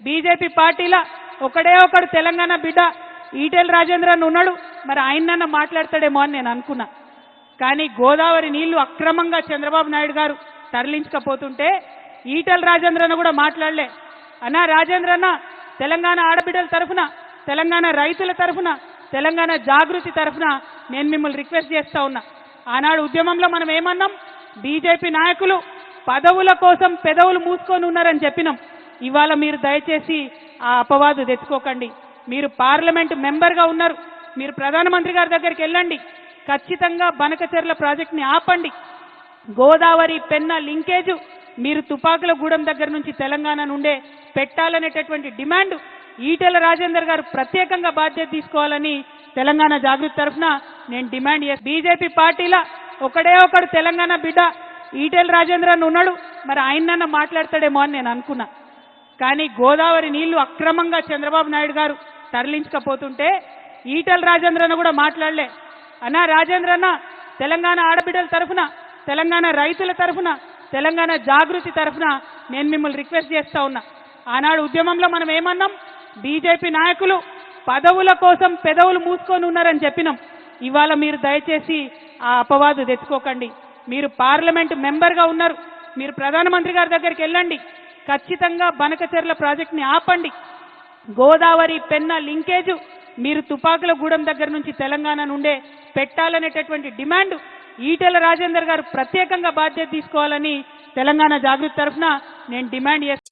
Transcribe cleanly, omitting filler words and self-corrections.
BJP పార్టీలో ఒకడే ఒకడు తెలంగాణ బిడ్డ ఈటెల రాజేంద్రన్ ఉన్నాడు. మరి ఆయనన్న మాట్లాడతాడేమో అని నేను అనుకున్నా. కానీ గోదావరి నీళ్లు అక్రమంగా చంద్రబాబు నాయుడు గారు తరలించకపోతుంటే ఈటెల రాజేంద్రన్ కూడా మాట్లాడలే. అన్నా రాజేంద్రన్న, తెలంగాణ ఆడబిడ్డల తరఫున, తెలంగాణ రైతుల తరఫున, తెలంగాణ జాగృతి తరఫున నేను మిమ్మల్ని రిక్వెస్ట్ చేస్తా ఉన్నా. ఆనాడు ఉద్యమంలో మనం ఏమన్నాం? బీజేపీ నాయకులు పదవుల కోసం పెదవులు మూసుకొని ఉన్నారని చెప్పినాం. ఇవాళ మీరు దయచేసి ఆ అపవాదు తెచ్చుకోకండి. మీరు పార్లమెంట్ మెంబర్గా ఉన్నారు. మీరు ప్రధానమంత్రి గారి దగ్గరికి వెళ్ళండి. ఖచ్చితంగా బనకచెర్ల ప్రాజెక్ట్ని ఆపండి. గోదావరి పెన్న లింకేజ్ మీరు తుపాకులగూడెం దగ్గర నుంచి తెలంగాణ నుండే పెట్టాలనేటటువంటి డిమాండ్ ఈటెల రాజేందర్ గారు ప్రత్యేకంగా బాధ్యత తీసుకోవాలని తెలంగాణ జాగృతి తరఫున నేను డిమాండ్ చేస్తాను. బీజేపీ పార్టీలో ఒకడే ఒకడు తెలంగాణ బిడ్డ ఈటెల రాజేంద్రన్ ఉన్నాడు. మరి ఆయనన్న మాట్లాడతాడేమో అని నేను అనుకున్నా. కానీ గోదావరి నీళ్లు అక్రమంగా చంద్రబాబు నాయుడు గారు తరలించకపోతుంటే ఈటెల రాజేంద్రన్ కూడా మాట్లాడలే. అన్నా రాజేంద్రన్న, తెలంగాణ ఆడబిడ్డల తరఫున, తెలంగాణ రైతుల తరఫున, తెలంగాణ జాగృతి తరఫున నేను మిమ్మల్ని రిక్వెస్ట్ చేస్తా ఉన్నా. ఆనాడు ఉద్యమంలో మనం ఏమన్నాం? బీజేపీ నాయకులు పదవుల కోసం పెదవులు మూసుకొని ఉన్నారని చెప్పినాం. ఇవాళ మీరు దయచేసి ఆ అపవాదు తెచ్చుకోకండి. మీరు పార్లమెంట్ మెంబర్గా ఉన్నారు. మీరు ప్రధానమంత్రి గారి దగ్గరికి వెళ్ళండి. ఖచ్చితంగా బనకచెర్ల ప్రాజెక్ట్ని ఆపండి. గోదావరి పెన్న లింకేజ్ మీరు తుపాకులగూడెం దగ్గర నుంచి తెలంగాణ నుండే పెట్టాలనేటటువంటి డిమాండ్ ఈటెల రాజేందర్ గారు ప్రత్యేకంగా బాధ్యత తీసుకోవాలని తెలంగాణ జాగృతి తరఫున నేను డిమాండ్ చేస్తాను.